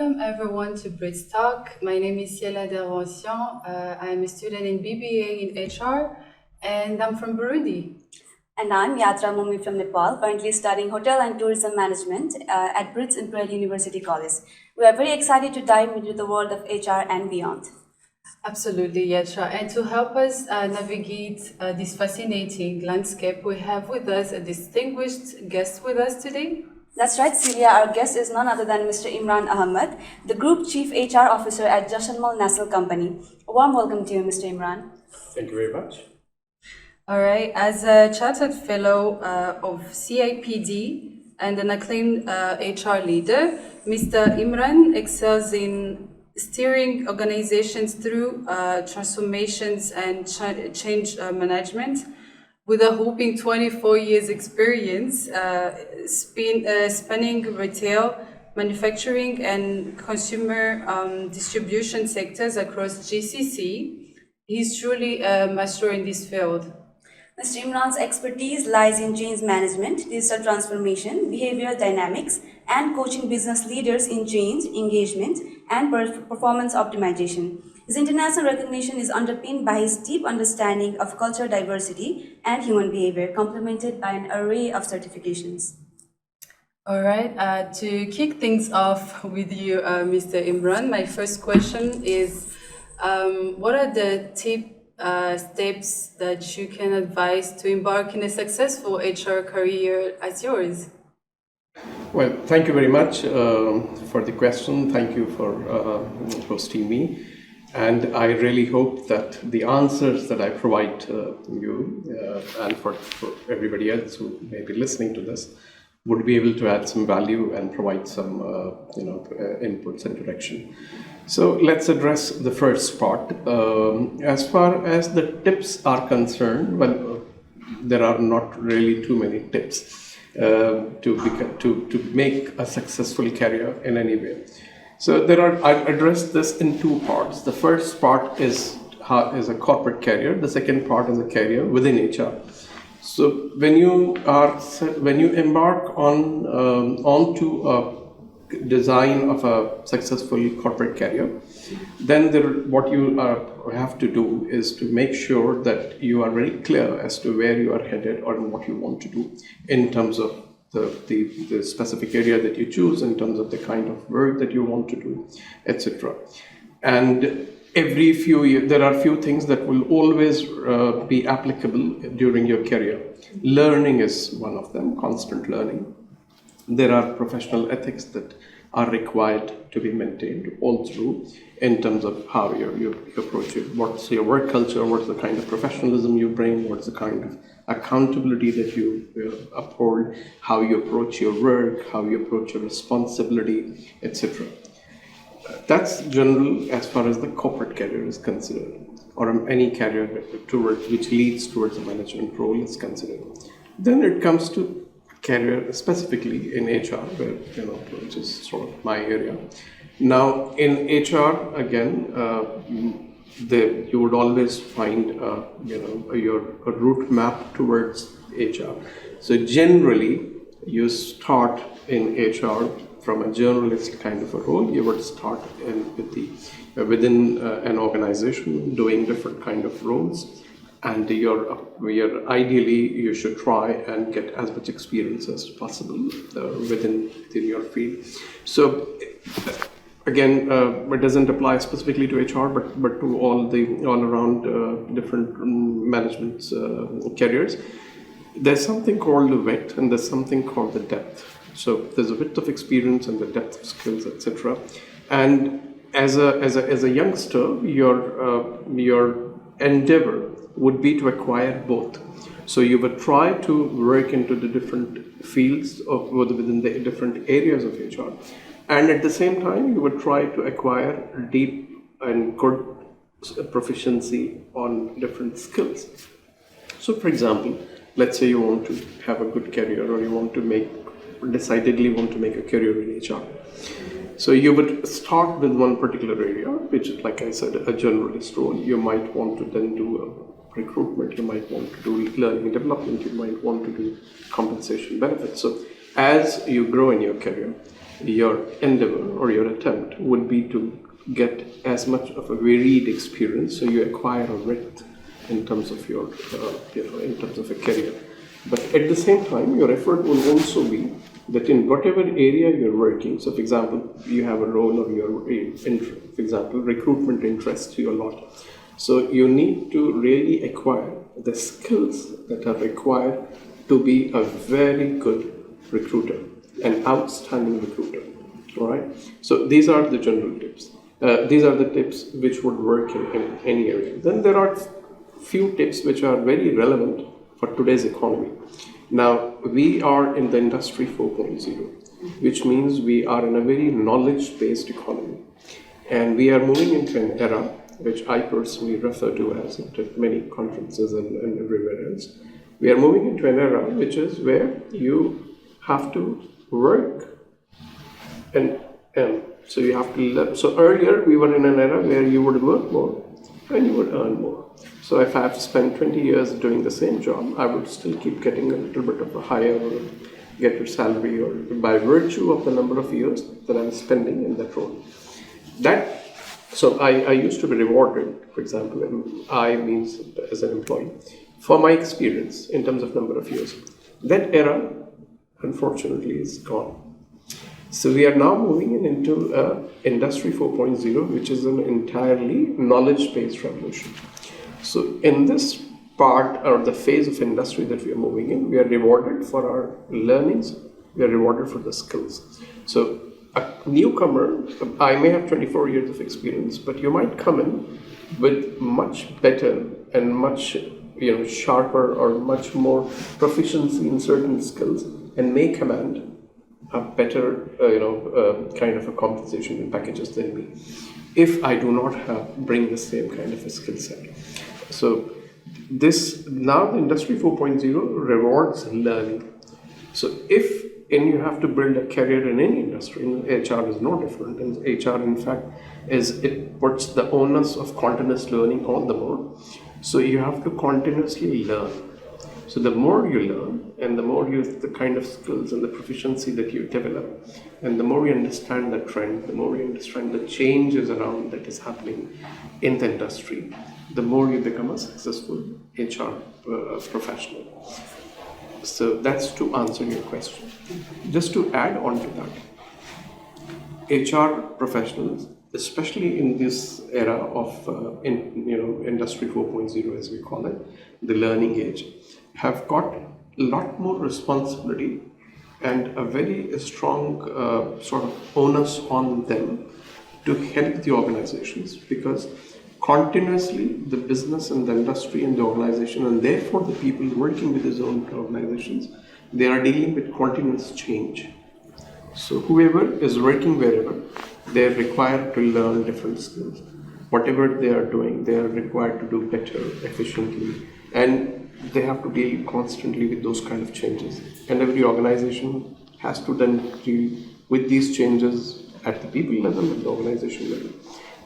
Welcome everyone to Brittstalk. My name is Ciella Derventian. I'm a student in BBA in HR and I'm from Burundi. And I'm Yatra Mulmi from Nepal, currently studying Hotel and Tourism Management at Britts Imperial University College. We are very excited to dive into the world of HR and beyond. Absolutely, Yatra. And to help us navigate this fascinating landscape, we have with us a distinguished guest with us today. That's right, Celia. Our guest is none other than Mr. Imran Ahmad, the Group Chief HR Officer at Jashanmal National Company. A warm welcome to you, Mr. Imran. Thank you very much. All right. As a chartered fellow of CIPD and an acclaimed HR leader, Mr. Imran excels in steering organizations through transformations and change management. With a whopping 24 years experience spanning retail, manufacturing and consumer distribution sectors across GCC, he's truly a master in this field. Mr. Imran's expertise lies in change management, digital transformation, behavioral dynamics, and coaching business leaders in change, engagement, and performance optimization. His international recognition is underpinned by his deep understanding of cultural diversity and human behavior, complemented by an array of certifications. All right, to kick things off with you, Mr. Imran, my first question is, what are the steps that you can advise to embark in a successful HR career as yours? Well, thank you very much for the question. Thank you for hosting me. And I really hope that the answers that I provide to you and for everybody else who may be listening to this would be able to add some value and provide some inputs and direction. So let's address the first part. As far as the tips are concerned, well, there are not really too many tips to make a successful career in any way. So I've addressed this in two parts. The first part is a corporate career. The second part is a career within HR. So when you embark onto a design of a successful corporate career, then what you have to do is to make sure that you are very clear as to where you are headed or what you want to do in terms of the specific area that you choose, in terms of the kind of work that you want to do, etc. And every few years, there are few things that will always be applicable during your career. Learning is one of them, constant learning. There are professional ethics that are required to be maintained all through in terms of how you approach it. What's your work culture? What's the kind of professionalism you bring? What's the kind of accountability that you uphold? How you approach your work? How you approach your responsibility, etc. That's general as far as the corporate career is considered, or any career which leads towards a management role is considered. Then it comes to career specifically in HR, which is sort of my area. Now in HR, again, you would always find your route map towards HR. So generally, you start in HR from a generalist kind of a role. You would start within an organization doing different kind of roles. And ideally, you should try and get as much experience as possible within your field. So again, it doesn't apply specifically to HR, but to all around different management careers. There's something called the width, and there's something called the depth. So there's a width of experience and the depth of skills, etc. And as a youngster, your endeavor would be to acquire both. So you would try to work into the different fields within the different areas of HR, and at the same time you would try to acquire deep and good proficiency on different skills. So for example, let's say you want to have a good career, or you decidedly want to make a career in HR. So you would start with one particular area, which is, like I said, a generalist role. You might want to then do recruitment, you might want to do learning and development, you might want to do compensation benefits. So as you grow in your career, your endeavor or your attempt would be to get as much of a varied experience, so you acquire a width in terms of your, in terms of a career. But at the same time, your effort will also be that in whatever area you're working, so for example, you have a role or for example, recruitment interests you a lot. So you need to really acquire the skills that are required to be a very good recruiter, an outstanding recruiter. All right. So these are the general tips. These are the tips which would work in any area. Then there are few tips which are very relevant for today's economy. Now, we are in the industry 4.0, which means we are in a very knowledge-based economy. And we are moving into an era, which I personally refer to as at many conferences and everywhere else. We are moving into an era which is where you have to work and so you have to learn. So earlier we were in an era where you would work more and you would earn more. So if I have to spend 20 years doing the same job, I would still keep getting a little bit of a higher or get your salary or by virtue of the number of years that I'm spending in that role. So I used to be rewarded, for example, and I means as an employee, for my experience in terms of number of years. That era, unfortunately, is gone. So we are now moving into Industry 4.0, which is an entirely knowledge-based revolution. So in this part or the phase of industry that we are moving in, we are rewarded for our learnings, we are rewarded for the skills. So a newcomer, I may have 24 years of experience, but you might come in with much better and much sharper or much more proficiency in certain skills and may command a better kind of a compensation and packages than me if I do not bring the same kind of a skill set. So now the industry 4.0 rewards learning. So you have to build a career in any industry, and HR is no different. And HR, in fact, it puts the onus of continuous learning all the more. So you have to continuously learn. So the more you learn, and the more the kind of skills and the proficiency that you develop, and the more you understand the trend, the more you understand the changes around that is happening in the industry, the more you become a successful HR professional. So that's to answer your question. Just to add on to that, HR professionals, especially in this era of Industry 4.0 as we call it, the learning age, have got a lot more responsibility and a very strong sort of onus on them to help the organizations, because continuously the business and the industry and the organization, and therefore the people working with these own organizations, they are dealing with continuous change. So whoever is working wherever, they are required to learn different skills. Whatever they are doing, they are required to do better, efficiently, and they have to deal constantly with those kind of changes. And every organization has to then deal with these changes at the people level and the organization level.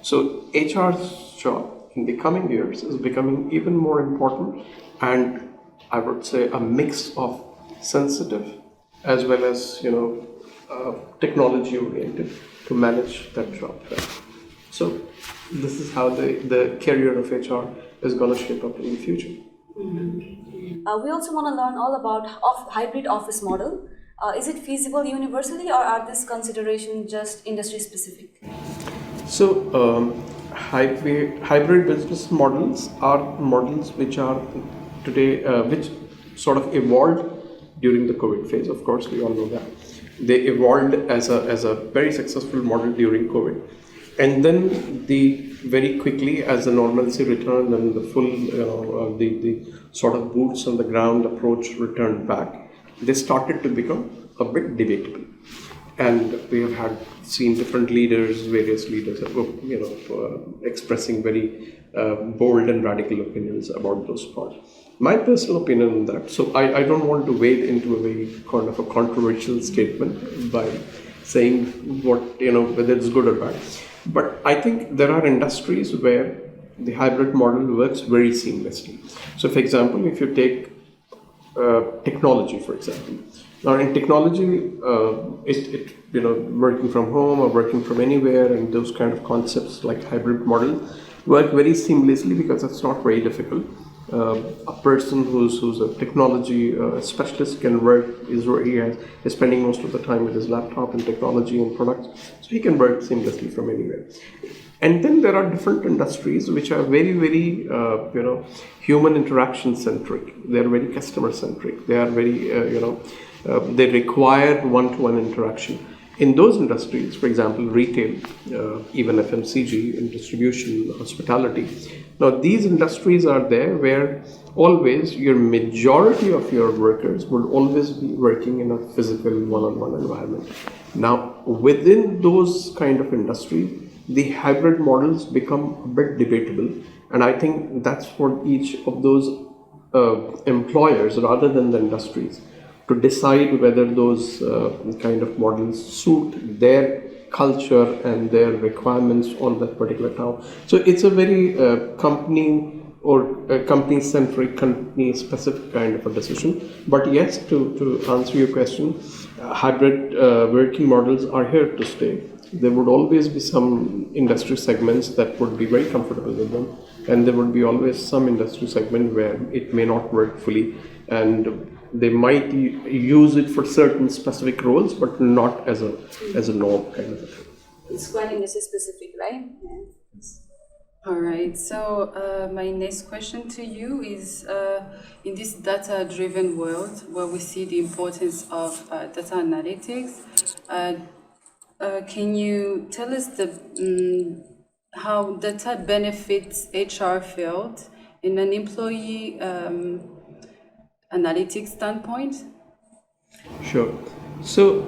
So HR's job in the coming years is becoming even more important, and I would say a mix of sensitive as well as technology oriented to manage that job. So this is how the career of HR is going to shape up in the future. We also want to learn all about hybrid office model. Is it feasible universally, or are this consideration just industry specific? So hybrid business models are models which are today which sort of evolved during the COVID phase. Of course, we all know that they evolved as a very successful model during COVID, and then very quickly as the normalcy returned and the full the sort of boots on the ground approach returned back, they started to become a bit debatable. And we have seen different leaders, various leaders, expressing very bold and radical opinions about those parts. My personal opinion on that, so I don't want to wade into a very kind of a controversial statement by saying whether it's good or bad. But I think there are industries where the hybrid model works very seamlessly. So for example, if you take technology, for example. Now, in technology, working from home or working from anywhere, and those kind of concepts like hybrid model work very seamlessly because it's not very difficult. A person who's a technology specialist can work, is spending most of the time with his laptop and technology and products, so he can work seamlessly from anywhere. And then there are different industries which are very, very, human interaction centric. They are very customer centric. They are very, they require one-to-one interaction. In those industries, for example, retail, even FMCG, and distribution, hospitality. Now, these industries are there where always your majority of your workers will always be working in a physical one-on-one environment. Now, within those kind of industries, the hybrid models become a bit debatable, and I think that's for each of those employers rather than the industries to decide whether those kind of models suit their culture and their requirements on that particular town. So it's a very company-centric, company-specific kind of a decision. But yes, to answer your question, hybrid working models are here to stay. There would always be some industry segments that would be very comfortable with them, and there would be always some industry segment where it may not work fully, and they might use it for certain specific roles, but not as a norm kind of a thing. It's quite industry specific, right? Yeah. All right. So my next question to you is, in this data-driven world where we see the importance of data analytics, can you tell us how data benefits HR field in an employee analytics standpoint? Sure. So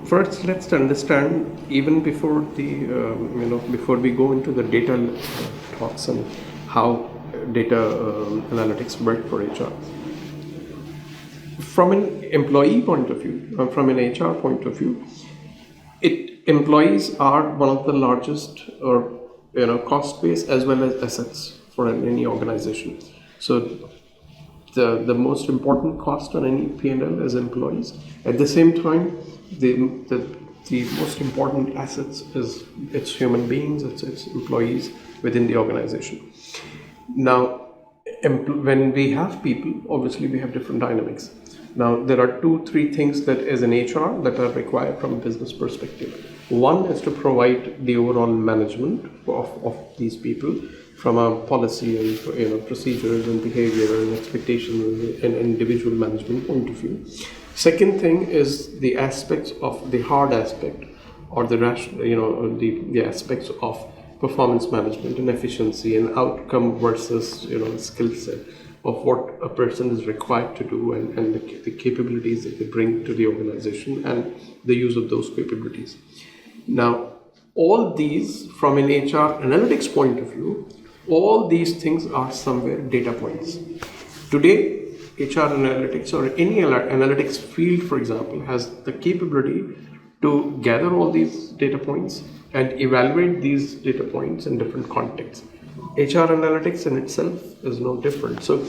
first, let's understand, even before before we go into the data talks and how data analytics work for HR. From an employee point of view, from an HR point of view, employees are one of the largest cost base as well as assets for any organization. So the most important cost on any P&L is employees. At the same time, the most important assets is its human beings, its employees within the organization. Now, when we have people, obviously we have different dynamics. Now, there are 2-3 things that as an HR that are required from a business perspective. One is to provide the overall management of these people from a policy and procedures and behavior and expectations and individual management point of view. Second thing is the aspects of the hard aspect or the aspects of performance management and efficiency and outcome versus skill set of what a person is required to do and the capabilities that they bring to the organization and the use of those capabilities. Now, all these from an HR analytics point of view, all these things are somewhere data points. Today, HR analytics or any analytics field, for example, has the capability to gather all these data points and evaluate these data points in different contexts. HR analytics in itself is no different. So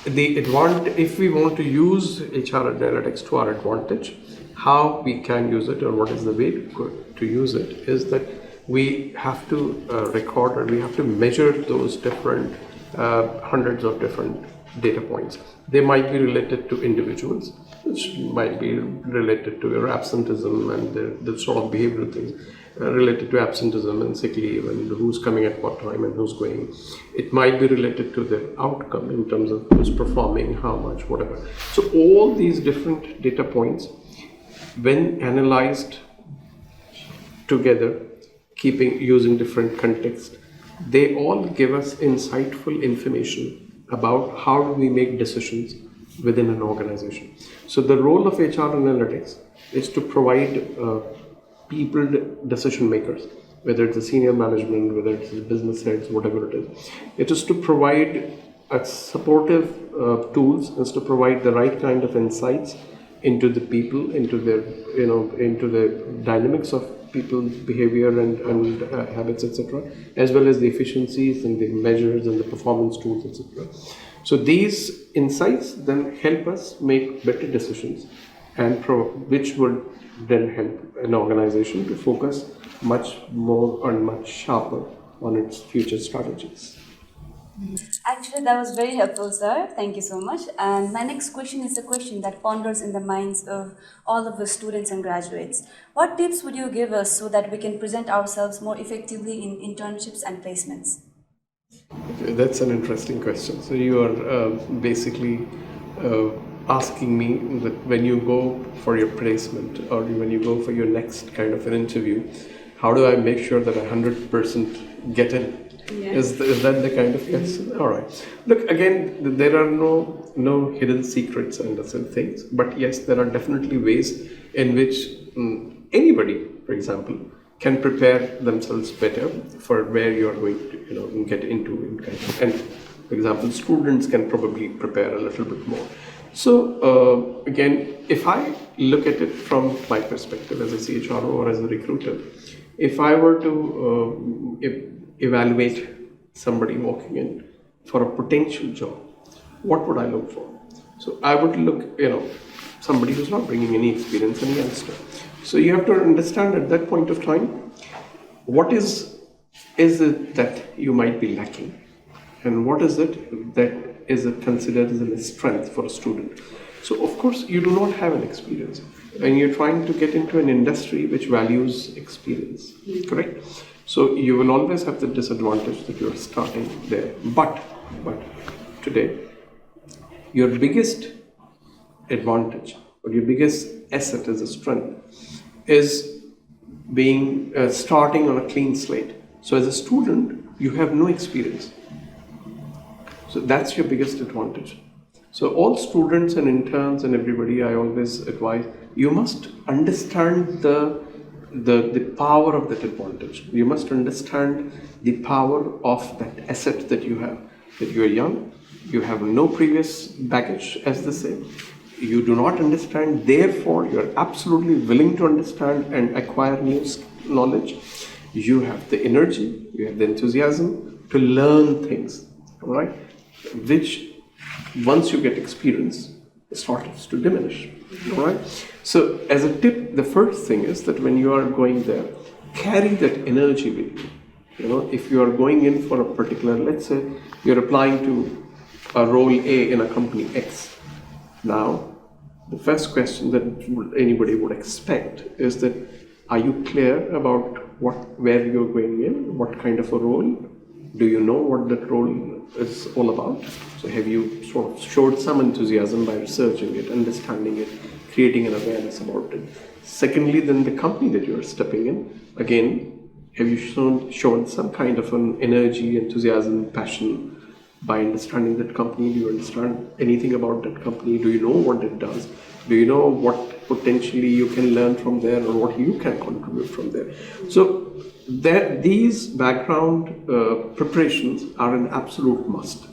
if we want to use HR analytics to our advantage, how we can use it or what is the way to use it is that we have to record or we have to measure those different hundreds of different data points. They might be related to individuals, which might be related to your absenteeism and the sort of behavioral things related to absenteeism and sick leave and who's coming at what time and who's going. It might be related to the outcome in terms of who's performing, how much, whatever. So all these different data points, when analyzed together, using different contexts, they all give us insightful information about how do we make decisions within an organization. So the role of HR analytics is to provide people decision makers, whether it's the senior management, whether it's the business heads, whatever it is. It is to provide supportive tools, is to provide the right kind of insights into the people, into their, into the dynamics of people's behavior and habits, etc., as well as the efficiencies and the measures and the performance tools, etc. So these insights then help us make better decisions, and which would then help an organization to focus much more and much sharper on its future strategies. Actually, that was very helpful, sir. Thank you so much. And my next question is a question that ponders in the minds of all of the students and graduates. What tips would you give us so that we can present ourselves more effectively in internships and placements? Okay, that's an interesting question. So you are basically asking me that when you go for your placement or when you go for your next kind of an interview, how do I make sure that 100% get in? Yeah. Is that the kind of question? All right. Look, again, there are no hidden secrets and certain things, but yes, there are definitely ways in which anybody, for example, can prepare themselves better for where you are going to, get into. And for example, students can probably prepare a little bit more. So again, if I look at it from my perspective as a CHRO or as a recruiter, if I were to evaluate somebody walking in for a potential job, what would I look for? So I would look, somebody who's not bringing any experience, any youngster. So you have to understand at that point of time, what is it that you might be lacking? And what is it that is considered as a strength for a student? So of course, you do not have an experience and you're trying to get into an industry which values experience, correct? So you will always have the disadvantage that you're starting there. But today, your biggest advantage or your biggest asset as a strength is being starting on a clean slate. So as a student, you have no experience. So that's your biggest advantage. So all students and interns and everybody, I always advise, you must understand the power of that advantage. You must understand the power of that asset that you have. That you are young, you have no previous baggage, as they say. You do not understand, therefore you are absolutely willing to understand and acquire new knowledge. You have the energy, you have the enthusiasm to learn things, all right? Which once you get experience, starts to diminish, all right? So as a tip, the first thing is that when you are going there, carry that energy with you. If you are going in for a particular, let's say you're applying to a role A in a company X. Now, the first question that anybody would expect is that, are you clear about where you're going in, what kind of a role? Do you know what that role is all about? So have you sort of showed some enthusiasm by researching it, understanding it, creating an awareness about it? Secondly, then the company that you're stepping in, again, have you shown some kind of an energy, enthusiasm, passion by understanding that company? Do you understand anything about that company? Do you know what it does? Do you know what potentially you can learn from there or what you can contribute from there? So these background preparations are an absolute must.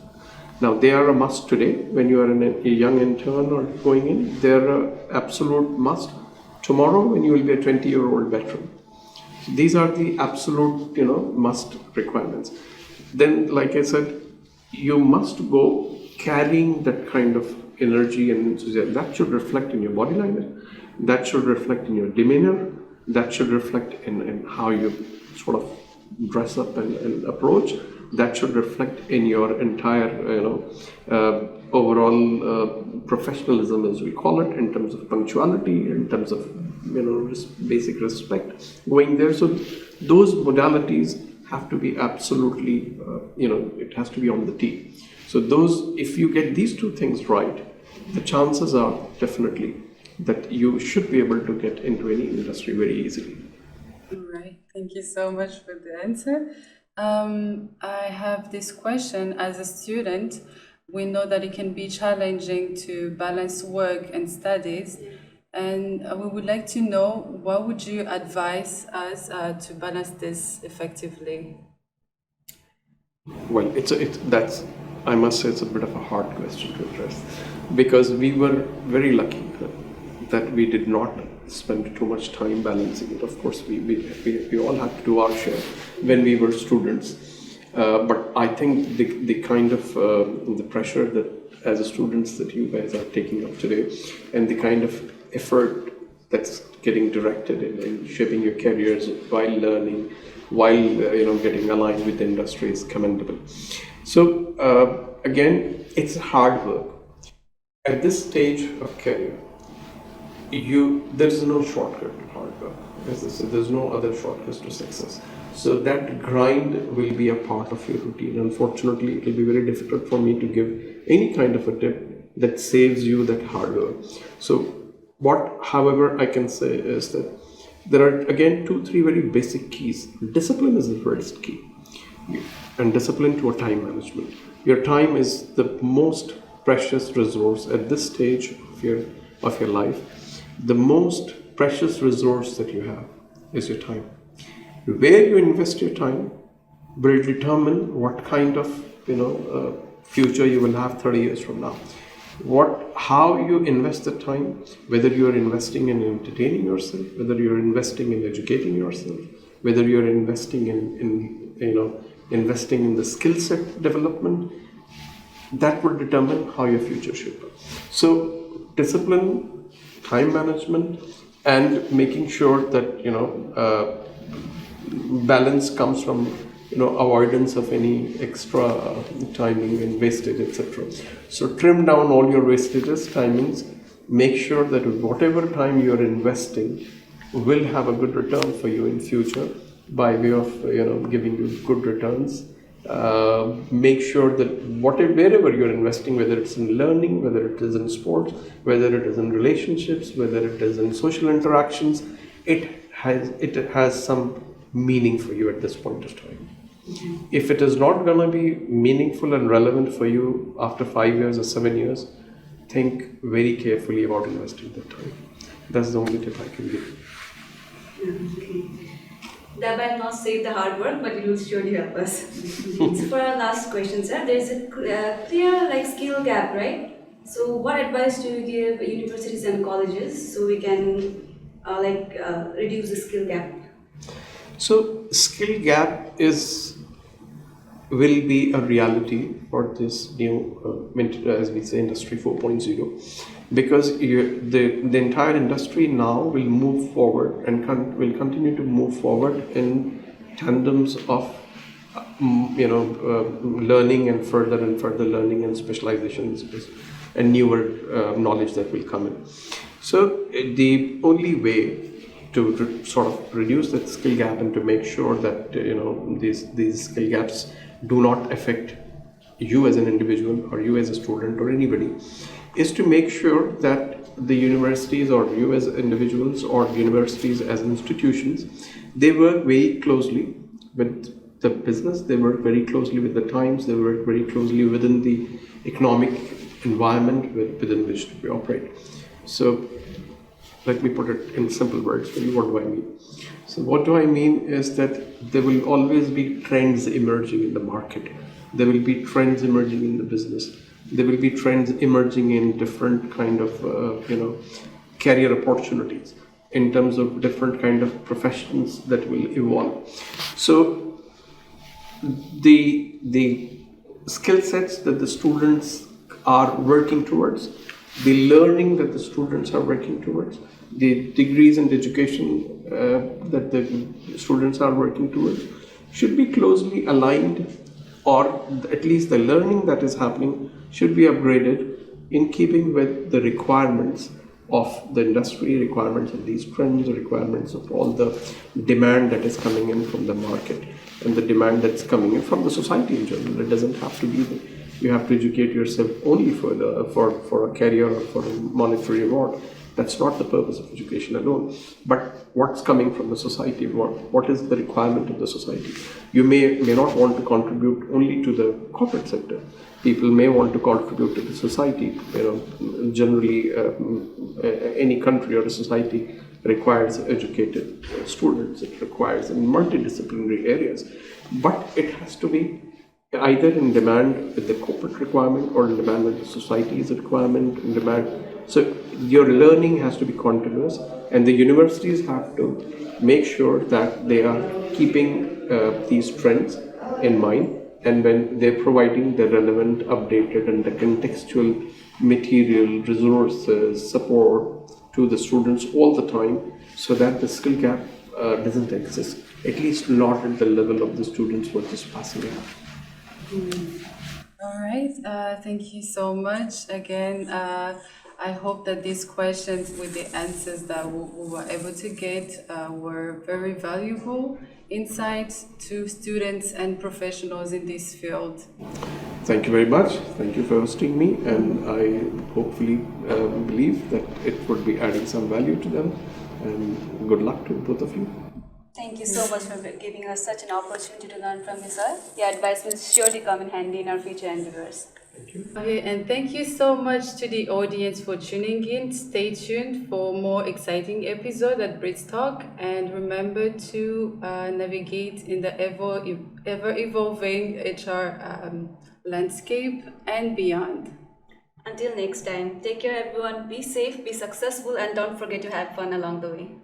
Now, they are a must today when you are a young intern or going in. They're an absolute must tomorrow when you will be a 20-year-old veteran. These are the absolute, must requirements. Then, like I said, you must go carrying that kind of energy and enthusiasm. That should reflect in your body language. That should reflect in your demeanor. That should reflect in how you sort of dress up and approach. That should reflect in your entire, overall professionalism, as we call it, in terms of punctuality, in terms of, basic respect going there. So those modalities have to be absolutely, it has to be on the tee. So if you get these two things right, the chances are definitely that you should be able to get into any industry very easily. All right, thank you so much for the answer. I have this question. As a student, we know that it can be challenging to balance work and studies, and we would like to know, what would you advise us to balance this effectively? Well, I must say it's a bit of a hard question to address, because we were very lucky that we did not spend too much time balancing it. Of course, we all had to do our share when we were students. But I think the kind of the pressure that as a students that you guys are taking up today, and the kind of effort that's getting directed in shaping your careers while learning, while getting aligned with the industry is commendable. So again, it's hard work. At this stage of career, there's no shortcut to hard work. As I said, there's no other shortcuts to success. So that grind will be a part of your routine. Unfortunately, it will be very difficult for me to give any kind of a tip that saves you that hard work. So however, I can say is that there are again 2-3 very basic keys. Discipline is the first key, and discipline to a time management. Your time is the most precious resource at this stage of your life. The most precious resource that you have is your time. Where you invest your time will determine what kind of future you will have 30 years from now. How you invest the time, whether you are investing in entertaining yourself, whether you are investing in educating yourself, whether you are investing investing in the skill set development, that will determine how your future should go. So discipline, time management, and making sure that balance comes from avoidance of any extra timing and wastage, etc. So trim down all your wastages, timings. Make sure that whatever time you are investing will have a good return for you in future by way of giving you good returns. Make sure that wherever you're investing, whether it's in learning, whether it is in sports, whether it is in relationships, whether it is in social interactions, it has some meaning for you at this point of time. If it is not going to be meaningful and relevant for you after 5 years or 7 years, think very carefully about investing that time. That's the only tip I can give. Okay. That might not save the hard work, but it will surely help us. So for our last question, sir, there is a clear skill gap, right? So what advice do you give universities and colleges so we can reduce the skill gap? So skill gap will be a reality for this new, as we say, Industry 4.0, because the entire industry now will move forward and will continue to move forward in tandems of learning and further learning and specializations and newer knowledge that will come in. So the only way to sort of reduce that skill gap and to make sure that these skill gaps do not affect you as an individual or you as a student or anybody is to make sure that the universities or you as individuals or universities as institutions, they work very closely with the business, they work very closely with the times, they work very closely within the economic environment within which we operate. So let me put it in simple words for you. What do I mean? So what do I mean is that there will always be trends emerging in the market. There will be trends emerging in the business. There will be trends emerging in different kind of career opportunities in terms of different kind of professions that will evolve. So the skill sets that the students are working towards, the learning that the students are working towards, the degrees and education that the students are working towards should be closely aligned, or at least the learning that is happening should be upgraded in keeping with the requirements of the industry, requirements of these trends, requirements of all the demand that is coming in from the market and the demand that's coming in from the society in general. It doesn't have to be that you have to educate yourself only for a career or for a monetary reward. That's not the purpose of education alone. But what's coming from the society? What is the requirement of the society? You may not want to contribute only to the corporate sector. People may want to contribute to the society. Generally, any country or a society requires educated students. It requires in multidisciplinary areas. But it has to be either in demand with the corporate requirement or in demand with the society's requirement, in demand So your learning has to be continuous, and the universities have to make sure that they are keeping these trends in mind, and when they're providing the relevant, updated, and the contextual material, resources, support to the students all the time, so that the skill gap doesn't exist, at least not at the level of the students who are just passing out. All right, thank you so much. Again, I hope that these questions with the answers that we were able to get were very valuable insights to students and professionals in this field. Thank you very much. Thank you for hosting me, and I hopefully believe that it would be adding some value to them. And good luck to both of you. Thank you so much for giving us such an opportunity to learn from you, sir. Your advice will surely come in handy in our future endeavors. Thank you. Okay, and thank you so much to the audience for tuning in. Stay tuned for more exciting episodes at Brittstalk, and remember to navigate in the ever-evolving HR landscape and beyond. Until next time, take care everyone, be safe, be successful, and don't forget to have fun along the way.